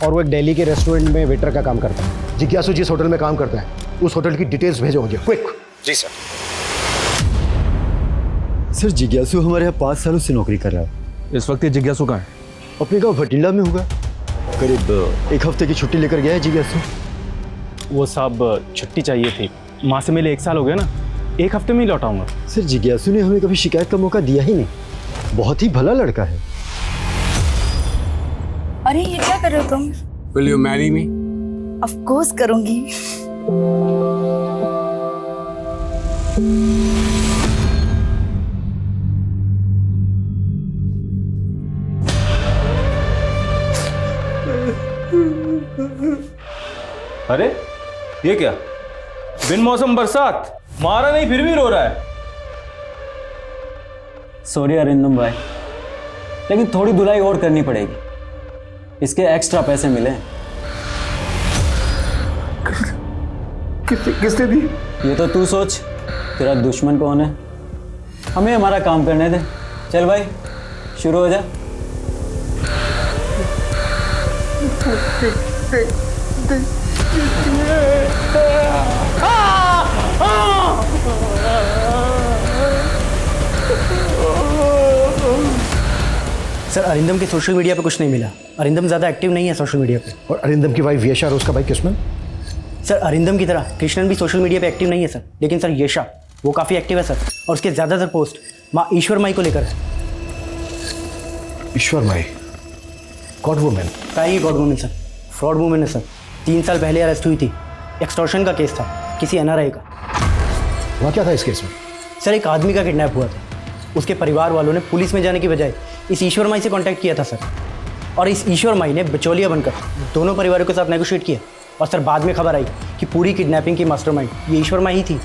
और वो एक दिल्ली के रेस्टोरेंट में वेटर का काम करता है। जिज्ञासु जिस होटल में काम करता है उस होटल की डिटेल्स भेजो मुझे, क्विक। जी सर। सर, जिज्ञासु हमारे यहाँ 5 सालों से नौकरी कर रहा है। इस वक्त ये जिज्ञासु कहाँ है? अपने गाँव भटिंडा में होगा। करीब 1 हफ्ते की छुट्टी लेकर गया है जिज्ञासु। वो साहब छुट्टी चाहिए थी, माँ से मिले 1 साल हो गया ना, 1 हफ्ते में ही लौटाऊंगा। सर, जिज्ञासु ने हमें कभी शिकायत का मौका दिया ही नहीं, बहुत ही भला लड़का है। अरे ये क्या कर रहे हो तुम? Will you marry me? Of course करूंगी। अरे ये क्या, बिन मौसम बरसात, मारा नहीं फिर भी रो रहा है। सॉरी अरिंदम भाई, लेकिन थोड़ी धुलाई और करनी पड़ेगी, इसके एक्स्ट्रा पैसे मिले। किसने दी? ये तो तू सोच, तेरा दुश्मन कौन है। हमें हमारा काम करने दे। चल भाई शुरू हो जा। सर, अरिंदम के सोशल मीडिया पे कुछ नहीं मिला। अरिंदम ज़्यादा एक्टिव नहीं है सोशल मीडिया पे। और अरिंदम की वाइफ यशा और उसका भाई कृष्णन? सर, अरिंदम की तरह कृष्णन भी सोशल मीडिया पे एक्टिव नहीं है सर, लेकिन सर यशा वो काफ़ी एक्टिव है सर, और उसके ज़्यादातर पोस्ट माँ ईश्वर माई को लेकर है। ईश्वर माई? God women? क्या ही God women sir, fraud women है सर। 3 साल पहले अरेस्ट हुई थी, एक्सटॉर्शन का केस था किसी NRI का। वहाँ क्या था इस केस में? सर, एक आदमी का किडनैप हुआ था। उसके परिवार वालों ने पुलिस में जाने की बजाय इस ईश्वर माई से कांटेक्ट किया था सर, और इस ईश्वर माई ने बिचौलिया बनकर दोनों परिवारों के साथ नेगोशिएट किया, और सर बाद में खबर आई कि पूरी किडनैपिंग की मास्टरमाइंड ये ईश्वर माई ही थी।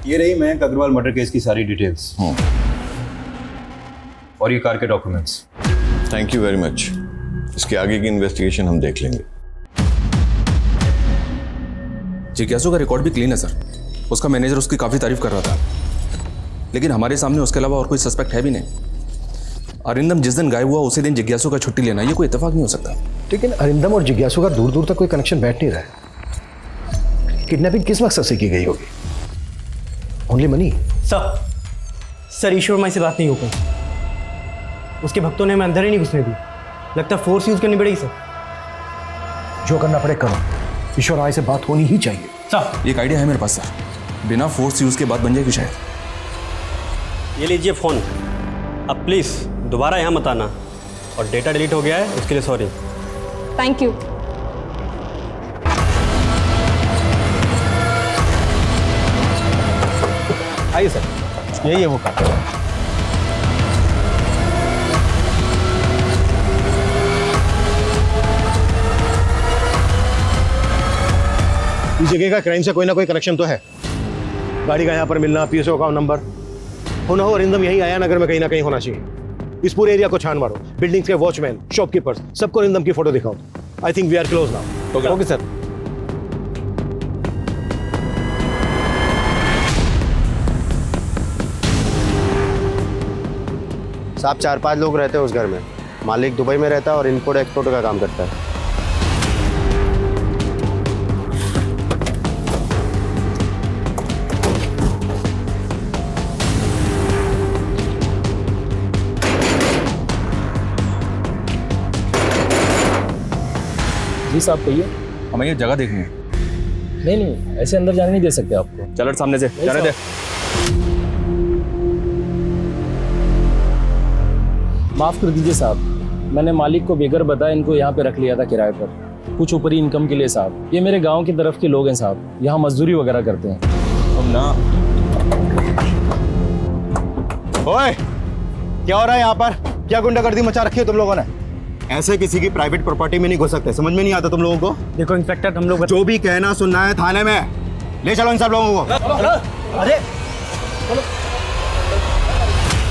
ये रही मयंक अग्रवाल मर्डर केस की सारी डिटेल्स और ये कार के documents. Thank you very much. इसके आगे की इन्वेस्टिगेशन हम देख लेंगे। जिज्ञासु का रिकॉर्ड भी क्लीन है सर। उसका मैनेजर उसकी काफ़ी तारीफ कर रहा था, लेकिन हमारे सामने उसके अलावा और कोई सस्पेक्ट है भी नहीं। अरिंदम जिस दिन गायब हुआ उसी दिन जिज्ञासु का छुट्टी लेना, ये कोई इत्तेफाक नहीं हो सकता। लेकिन अरिंदम और जिज्ञासु का दूर दूर तक कोई कनेक्शन बैठ नहीं रहा है। किडनैपिंग किस मकसद से की गई होगी? Only money? सर ईश्वर माई से बात नहीं हो पाई। उसके भक्तों ने हमें अंदर ही नहीं घुसने दी। लगता है फोर्स यूज करनी पड़ेगी सर। जो करना पड़े करो, ईश्वर माई से बात होनी ही चाहिए। सर, एक आइडिया है मेरे पास सर, बिना फोर्स यूज के बात बन जाएगी शायद। ये लीजिए फ़ोन। अब प्लीज़ दोबारा यहाँ मत आना, और डेटा डिलीट हो गया है उसके लिए सॉरी। Thank you. आइए सर, यही है वो कार। इस जगह का क्राइम से कोई ना कोई कनेक्शन तो है। गाड़ी का यहाँ पर मिलना, पीएसओ का नंबर, हो ना हो अरिंदम यही आया नगर में कहीं ना कहीं होना चाहिए। इस पूरे एरिया को छान मारो, बिल्डिंग्स के वॉचमैन, शॉपकीपर्स, सबको अरिंदम की फोटो दिखाओ। I think we are close now. Okay sir. साहब 4-5 लोग रहते हैं उस घर में। मालिक दुबई में रहता है और इम्पोर्ट एक्सपोर्ट का काम करता है। जी साहब कहिए। हमें ये जगह देखनी है। नहीं ऐसे अंदर जाने नहीं दे सकते आपको। चलो सामने से जाने दे। माफ़ कर दीजिए साहब, मैंने मालिक को बेगर बताया इनको यहाँ पे रख लिया था किराए पर, कुछ ऊपरी इनकम के लिए साहब। ये मेरे गांव की तरफ के लोग हैं साहब, यहाँ मजदूरी वगैरह करते हैं। अब ना ओए, क्या हो रहा है यहाँ पर? क्या गुंडागर्दी मचा रखी है तुम लोगों ने? ऐसे किसी की प्राइवेट प्रॉपर्टी में नहीं घुस सकते, समझ में नहीं आता तुम लोगों को? देखो इंस्पेक्टर, हम लोग जो भी कहना सुनना है थाने में ले चलो इन सब लोगों को। अरे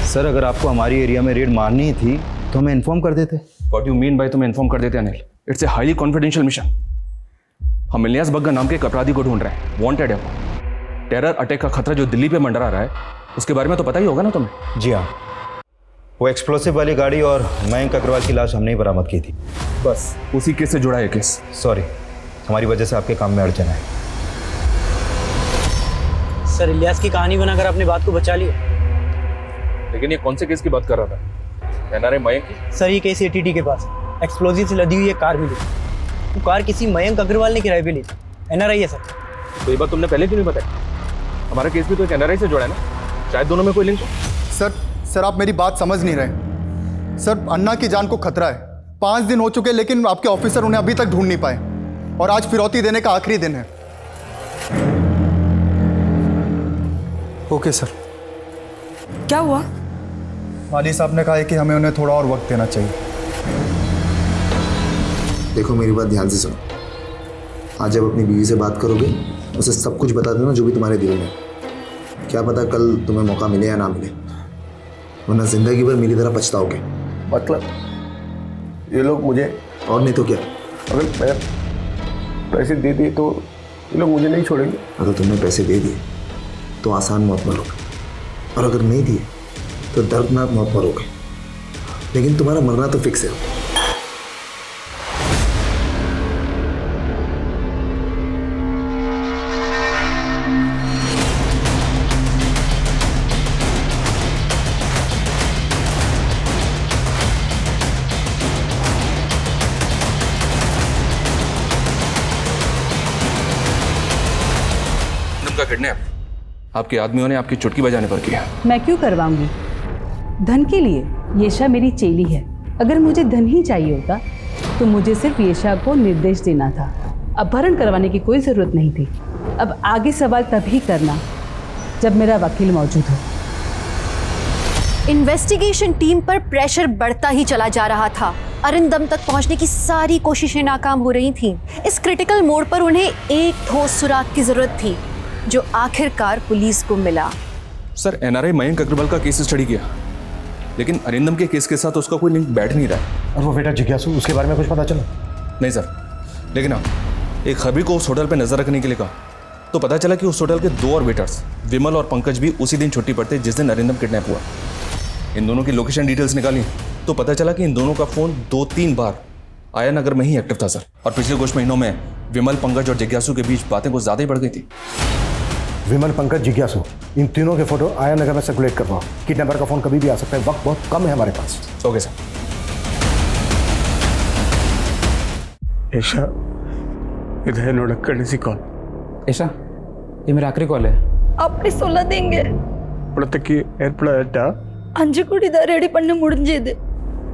सर, अगर आपको हमारी एरिया में रेड मारनी ही थी तो हमें इन्फॉर्म कर देते। व्हाट यू मीन भाई? तुम्हें इन्फॉर्म कर देते Anil. It's a highly confidential mission. हम इलियास बग्गा नाम के एक अपराधी को ढूंढ रहे हैं, वांटेड है वो। टेरर अटैक का खतरा जो दिल्ली पे मंडरा रहा है, उसके बारे में तो पता ही होगा ना तुम्हें। जी हाँ, वो एक्सप्लोसिव वाली गाड़ी और मयंक अग्रवाल की लाश हमने ही बरामद की थी। बस उसी केस से जुड़ा है केस। सॉरी, हमारी वजह से आपके काम में अड़चन है। सर, इलियास की कहानी बनाकर अपनी बात को बचा लिया। लेकिन ये कौन से केस की बात कर रहा था? एनआरए मयंक की? सर, ये केस एटीटी के पास एक्सप्लोजिव से लदी हुई एक कार मिली। वो कार किसी मयंक अग्रवाल ने किराए पे ली। एनआरआई है सर। तो ये बात तुमने पहले क्यों नहीं बताई? हमारा केस भी तो एक एनआरआई से जुड़ा है ना, शायद दोनों में कोई लिंक हो। सर आप मेरी बात समझ नहीं रहे। सर, अन्ना की जान को खतरा है। 5 दिन हो चुके लेकिन आपके ऑफिसर उन्हें अभी तक ढूंढ नहीं पाए और आज फिरौती देने का आखिरी दिन है। Okay sir. क्या हुआ? वाली साहब ने कहा है कि हमें उन्हें थोड़ा और वक्त देना चाहिए। देखो मेरी बात ध्यान से सुनो। आज जब अपनी बीवी से बात करोगे उसे सब कुछ बता देना जो भी तुम्हारे दिल में। क्या पता कल तुम्हें मौका मिले या ना मिले, वरना जिंदगी भर मेरी तरह पछताओगे। मतलब ये लोग मुझे, और नहीं तो क्या, अगर मैं पैसे दे दिए तो ये लोग मुझे नहीं छोड़ेंगे। अगर तुमने पैसे दे दिए तो आसान मौत मरोगे, और अगर नहीं दिए तो दर्दनाक मौत मरोगे। लेकिन तुम्हारा मरना तो फिक्स है। का किडनैप आपके आदमियों ने आपकी चुटकी बजाने पर किया। मैं क्यों करवाऊंगी? धन के लिए? येशा मेरी चेली है। अगर मुझे धन ही चाहिए होता तो मुझे सिर्फ येशा को निर्देश देना था, अपहरण करवाने की कोई ज़रूरत नहीं थी। अब आगे सवाल तभी करना जब मेरा वकील मौजूद हो। इन्वेस्टिगेशन टीम पर प्रेशर बढ़ता ही चला जा रहा था। अरिंदम तक पहुंचने की सारी कोशिशें नाकाम हो रही थीं। इस क्रिटिकल मोड़ पर उन्हें एक ठोस सुराग की जरूरत थी, जो आखिरकार पुलिस को मिला। सर, एनआरआई मयंक अग्रवाल का केस स्टडी किया, लेकिन अरिंदम के केस के साथ उसका कोई लिंक बैठ नहीं रहा है। और वो बेटा जिज्ञासु, उसके बारे में कुछ पता चला? नहीं सर, लेकिन हाँ, एक खबरी को उस होटल पर नजर रखने के लिए कहा तो पता चला कि उस होटल के 2 और वेटर्स विमल और पंकज भी उसी दिन छुट्टी पर थे जिस दिन अरिंदम किडनैप हुआ। इन दोनों की लोकेशन डिटेल्स निकाली तो पता चला कि इन दोनों का फोन 2-3 बार आया नगर में ही एक्टिव था सर। और पिछले कुछ महीनों में विमल, पंकज और जिज्ञासु के बीच बातें कुछ ज्यादा ही बढ़ गई थी। विमल, पंकज, जिज्ञासु, इन तीनों के फोटो आया नगर में सर्कुलेट करवाओ। किडनैपर का फोन कभी भी आ सकता है, वक्त बहुत कम है हमारे पास। Okay sir. ऐशा, इधर नोटक करने सी कॉल। ऐशा, ये मेरा आखिरी कॉल है। आपने 16 देंगे? पुलत्तकी एयरपोर्ट अंजुकुड़ी रेडी पन्ने मुड़े दे।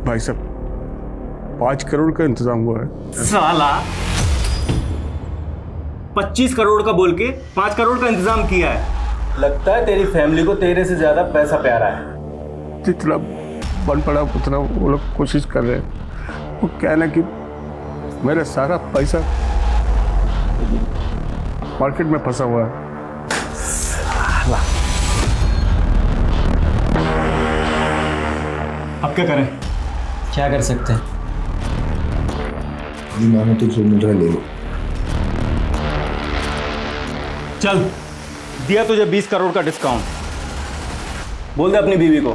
भाई साहब 5 करोड़ का इंतजाम हुआ है। साला 25 करोड़ का बोल के 5 करोड़ का इंतजाम किया है। लगता है तेरी फैमिली को तेरे से ज्यादा पैसा प्यारा है। जितना बन पड़ा उतना वो लोग कोशिश कर रहे हैं। वो कहना कि मेरा सारा पैसा मार्केट में फंसा हुआ है। अब क्या करें? क्या कर सकते हैं? जी मानो तो जो मुद्रा ले लो। चल, दिया तुझे 20 करोड़ का डिस्काउंट। बोल दे अपनी बीवी को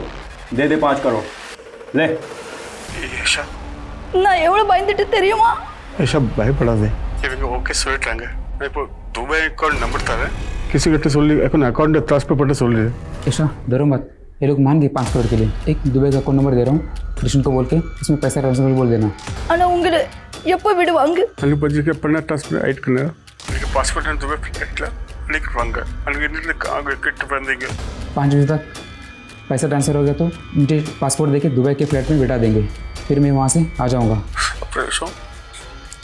दे दे 5 करोड़ ले। ना एवढं बांधते तरी मा ऐसा भयपड़ा दे ओके சொல்லிட்டாங்க இப்போ துபாய் அக்கவுண்ட் நம்பர் தரேன் किसी கிட்ட சொல்லி এখন अकाउंट ट्रांसफर பண்ண சொல்லு ऐसा डरो मत, ये लोग मान गए 5 करोड़ के लिए। एक दुबई का अकाउंट नंबर दे रहा हूँ, कृष्ण को बोल के इसमें पैसा ट्रांसफर बोल देना। ஆனா உங்களை எப்போ விடுவாங்க? அங்க பஜ்ஜிக்கு பண்ண ट्रांसफर ஆயிட் பண்ணா எனக்கு பாஸ்போர்ட் அண்ட் துபாய் ஃளைட்ல லிங்க் வாங்க அங்க இருந்து காங்க கிட்ட வந்தீங்க 5 बजे तक पैसा ट्रांसफर हो गया तो मुझे पासपोर्ट देके दुबई के फ्लैट में बिठा देंगे, फिर मैं वहाँ से आ जाऊँगा।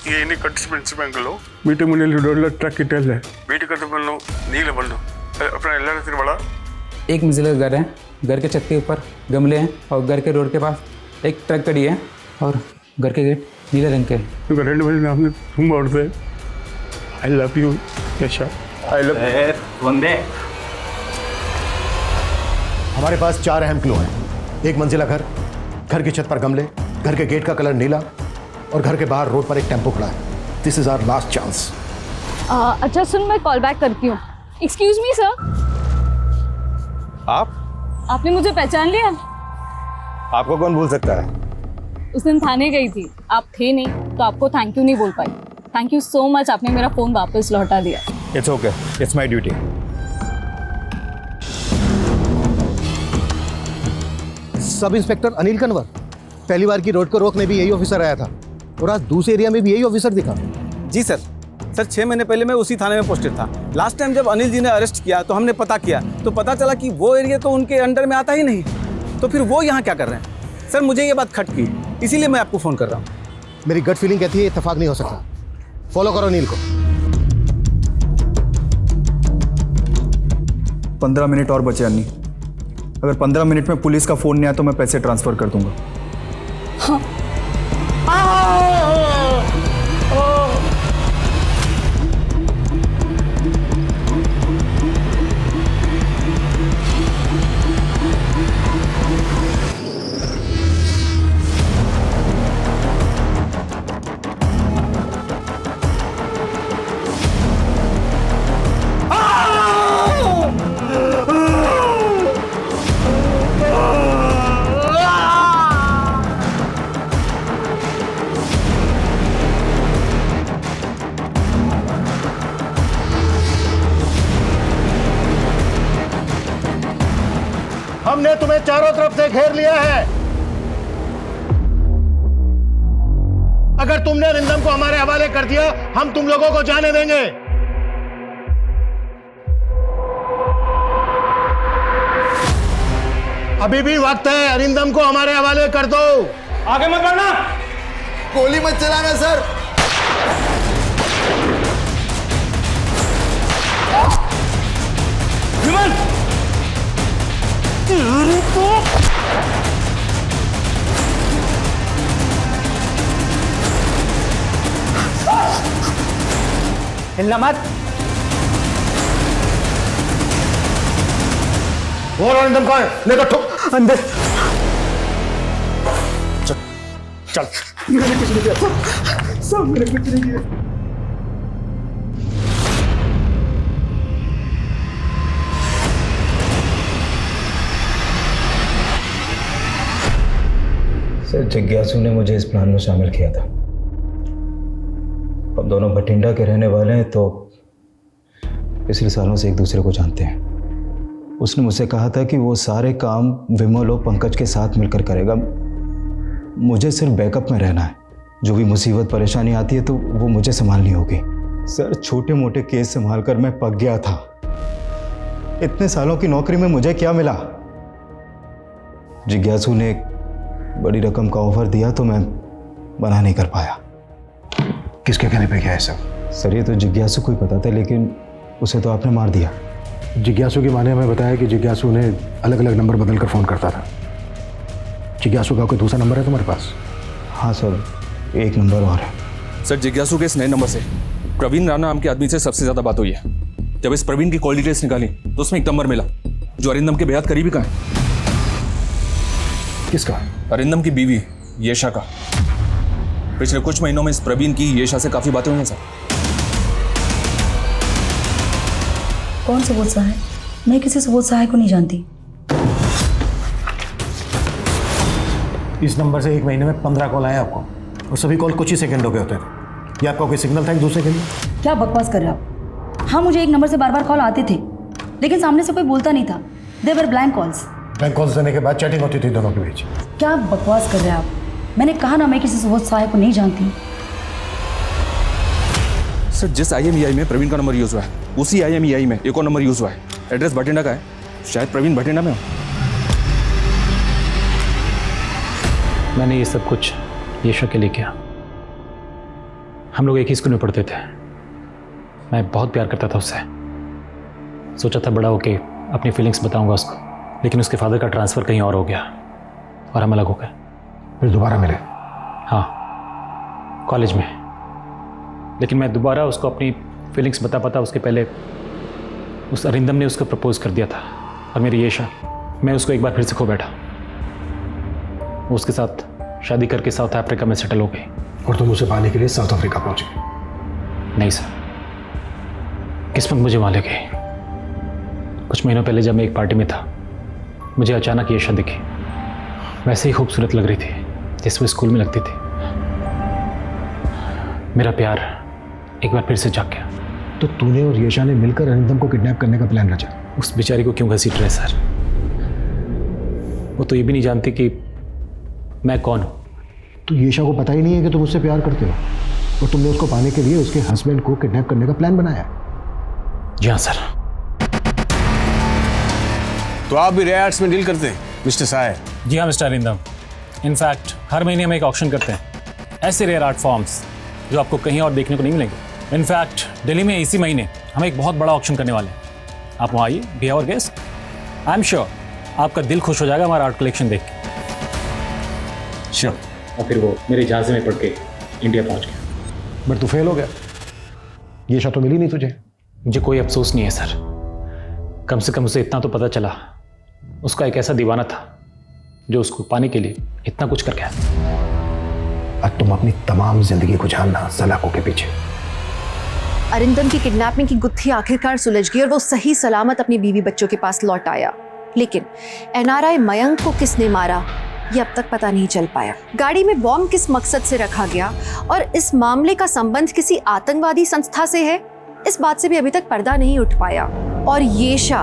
ये इन्हीं कंटिस्पेंट्स बैंगलो मीटे मुने डॉलर ट्रक इटल है मीटे करते बनलो नीले बनलो अपना எல்லா இடத்துல वाला एक मंजिला घर है, घर के छत के ऊपर गमले हैं और घर के रोड के पास एक ट्रक खड़ी है और घर के गेट नीले रंग के। ரெண்டு மணி நாம तुम बोलते आई लव यू यशा आई लव वंदे। हमारे पास 4 अहम क्लू हैं। एक मंजिला घर, घर की छत पर गमले, घर के गेट का कलर नीला और घर के बाहर रोड पर एक टेम्पो खड़ा है। This is our last chance. अच्छा सुन, मैं कॉल बैक करती हूँ। एक्सक्यूज मी सर, आपने मुझे पहचान लिया? आपको कौन भूल सकता है? उस दिन थाने गई थी, आप थे नहीं तो आपको थैंक यू नहीं बोल पाई। थैंक यू सो मच, आपने मेरा फ़ोन वापस लौटा दिया। It's okay, it's my duty. Sub inspector Anil Kanwar, पहली बार की रोड को रोकने भी यही ऑफिसर आया था और आज दूसरे एरिया में भी यही ऑफिसर दिखा। जी सर, 6 महीने पहले मैं उसी थाने में पोस्टेड था। लास्ट टाइम जब अनिल जी ने अरेस्ट किया तो हमने पता किया तो पता चला कि वो एरिया तो उनके अंडर में आता ही नहीं, तो फिर वो यहाँ क्या कर रहे हैं? सर मुझे ये बात खटकी, इसीलिए मैं आपको फ़ोन कर रहा हूँ। मेरी गट फीलिंग कहती है इत्तेफाक नहीं हो सकता। फॉलो करो अनिल को। 15 मिनट और बचे अन्नी, अगर 15 मिनट में पुलिस का फ़ोन नहीं आया तो मैं पैसे ट्रांसफ़र कर दूंगा। हाँ। हमने तुम्हें चारों तरफ से घेर लिया है। अगर तुमने अरिंदम को हमारे हवाले कर दिया, हम तुम लोगों को जाने देंगे। अभी भी वक्त है, अरिंदम को हमारे हवाले कर दो। आगे मत बढ़ना, गोली मत चलाना सर। विमल हिलना मत। और अरिंदम कौन है? लेकर ठोक अंदर। चल मैंने कुछ नहीं किया सब मैंने कुछ नहीं किया। सर जिज्ञासु ने मुझे इस प्लान में शामिल किया था। हम दोनों भटिंडा के रहने वाले हैं तो पिछले सालों से एक दूसरे को जानते हैं। उसने मुझसे कहा था कि वो सारे काम विमल और पंकज के साथ मिलकर करेगा। मुझे सिर्फ बैकअप में रहना है, जो भी मुसीबत परेशानी आती है तो वो मुझे संभालनी होगी। सर छोटे मोटे केस संभाल कर मैं पक गया था। इतने सालों की नौकरी में मुझे क्या मिला? जिज्ञासु ने एक बड़ी रकम का ऑफर दिया तो मैं मना नहीं कर पाया। किसके कहने पे क्या है सब? सर ये तो जिज्ञासु को ही पता था, लेकिन उसे तो आपने मार दिया। जिज्ञासु की माँ ने हमें बताया कि जिज्ञासु ने अलग अलग नंबर बदल कर फ़ोन करता था। जिज्ञासु का कोई दूसरा नंबर है तुम्हारे पास? हाँ सर, एक नंबर और है। सर जिज्ञासु के इस नए नंबर से प्रवीण राणा नाम के आदमी से सबसे ज़्यादा बात हुई है। जब इस प्रवीण की कॉल डिटेल्स निकाली तो उसमें एक नंबर मिला जो अरिंदम के बेहद करीबी का है। किसका? अरिंदम की बीवी येशा का। पिछले कुछ महीनों में इस प्रवीण की येशा से काफी बातें हुई हैं सर। कौन सुबोध सहाय? मैं किसी सुबोध सहाय को नहीं जानती। इस नंबर से एक महीने में 15 कॉल आए आपको, और सभी कॉल कुछ ही सेकंडों के होते थे। ये आपका कोई सिग्नल था एक दूसरे के लिए? क्या बकवास कर रहे हो आप? हाँ, मुझे एक नंबर से बार बार कॉल आते थे, लेकिन सामने से कोई बोलता नहीं था। दे वर ब्लैंक कॉल्स। ब्लैंक कॉल्स देने के बाद चैटिंग होती थी दोनों के बीच। क्या बकवास कर रहे हैं आप? मैंने कहा ना, मैं किसी सुबोध सहाय को नहीं जानती। सर, जिस IMEI में प्रवीण का नंबर यूज हुआ है, उसी IMEI में एक और नंबर यूज हुआ है। एड्रेस भटिंडा का है, शायद प्रवीण भटिंडा में हो। मैंने ये सब कुछ येशा के लिए किया। हम लोग एक ही स्कूल में पढ़ते थे। मैं बहुत प्यार करता था उससे। सोचा था बड़ा होके अपनी फीलिंग्स बताऊंगा उसको, लेकिन उसके फादर का ट्रांसफ़र कहीं और हो गया और हम अलग हो गए। फिर दोबारा मिले? हाँ, कॉलेज में। लेकिन मैं दोबारा उसको अपनी फीलिंग्स बता पाता उसके पहले उस अरिंदम ने उसको प्रपोज कर दिया था। और मेरी येशा, मैं उसको एक बार फिर से खो बैठा। वो उसके साथ शादी करके साउथ अफ्रीका में सेटल हो गई। और तुम उसे पाने के लिए साउथ अफ्रीका पहुंच गए? नहीं सर, किस्मत मुझे वहाँ ले गई। कुछ महीनों पहले जब मैं एक पार्टी में था, मुझे अचानक येशा दिखी। वैसे ही खूबसूरत लग रही थी जैसे वो स्कूल में लगती थी। मेरा प्यार एक बार फिर से जाग गया। तो तूने और येशा ने मिलकर अरिंदम को किडनैप करने का प्लान रचा? उस बेचारी को क्यों घसीट रहे सर? वो तो ये भी नहीं जानती कि मैं कौन हूँ। तो येशा को पता ही नहीं है कि तुम उससे प्यार करते हो, और तुमने उसको पाने के लिए उसके हस्बैंड को किडनैप करने का प्लान बनाया? जी हाँ सर। तो आप भी रेयर आर्ट्स में डील करते हैं मिस्टर साय? जी हाँ मिस्टर अरिंदम। इनफैक्ट हर महीने हम एक ऑक्शन करते हैं, ऐसे रेयर आर्ट फॉर्म्स जो आपको कहीं और देखने को नहीं मिलेंगे। इनफैक्ट दिल्ली में इसी महीने हम एक बहुत बड़ा ऑक्शन करने वाले हैं। आप वहाँ आइए, be our guest. I am sure आपका दिल खुश हो जाएगा हमारा आर्ट कलेक्शन देख के। श्योर। और फिर वो मेरे जहाज़ में पढ़ के इंडिया पहुँच गया। बट तू फेल हो गया। येशा तो मिली नहीं तुझे। मुझे कोई अफसोस नहीं है सर। कम से कम उसे इतना तो पता चला, उसका एक ऐसा दीवाना था जो उसको पाने के लिए इतना कुछ कर गया। अब तुम अपनी तमाम जिंदगी को जानना सलाखों के पीछे। अरिंदम की किडनैपिंग की गुत्थी आखिरकार सुलझ गई और वो सही सलामत अपनी बीवी बच्चों के पास लौट आया। लेकिन NRI मयंक को किसने मारा ये अब तक पता नहीं चल पाया। गाड़ी में बॉम्ब किस मकसद से रखा गया और इस मामले का संबंध किसी आतंकवादी संस्था से है, इस बात से भी अभी तक पर्दा नहीं उठ पाया। और येशा,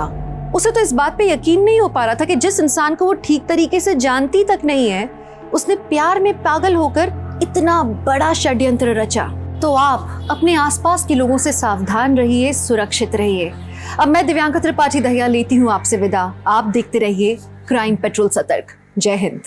उसे तो इस बात पे यकीन नहीं हो पा रहा था कि जिस इंसान को वो ठीक तरीके से जानती तक नहीं है, उसने प्यार में पागल होकर इतना बड़ा षड्यंत्र रचा। तो आप अपने आसपास के लोगों से सावधान रहिए, सुरक्षित रहिए। अब मैं दिव्यांका त्रिपाठी दहिया लेती हूँ आपसे विदा। आप देखते रहिए क्राइम पेट्रोल सतर्क। जय हिंद।